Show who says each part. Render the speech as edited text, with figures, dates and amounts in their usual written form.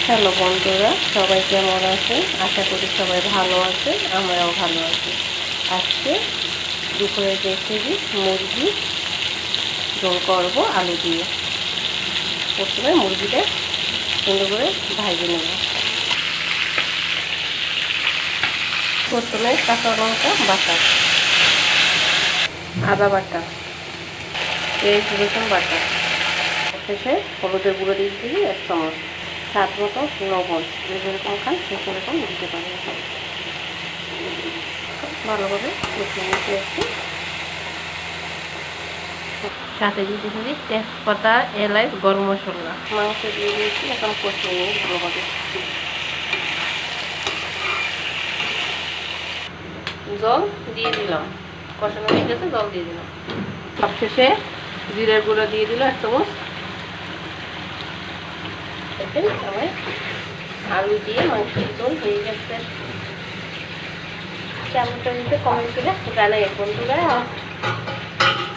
Speaker 1: Hello বন্ধুরা, সবাই কেমন আছে? আশা করি সবাই ভালো আছে, আমরাও ভালো আছি। আজকে দুপুরে রেসিপি মুরগি ঝোল করবো আলু দিয়ে। প্রথমে মুরগিটা সুন্দর করে ভাজে নেব। প্রথমে কাঁচা লঙ্কা বাটা, আদা বাটা, পেঁয়াজ রসুন বাটা, শেষে হলুদের গুঁড়ো দিয়ে দিই 1 চামচ, স্বাদ মতো লবণ, যেরকম খান সেরকম দিতে পারেন। ভালোভাবে কষিয়ে নিতে একটু, সাথে দিয়ে দিচ্ছি তেজপাতা, এলাচ, গরম মশলা। মাংস দিয়ে দিয়েছি, এখন কষিয়ে নিয়ে ভালোভাবে জল দিয়ে দিলাম। কষানো হয়ে গেছে, জল দিয়ে দিলাম। সবশেষে জিরের গুঁড়ো দিয়ে দিল 1 চামচ। আমার আলু দিয়ে মাংসের ঝোল হয়ে গেছে। কেমন হয়েছে কমেন্ট করে জানাই বন্ধুরা।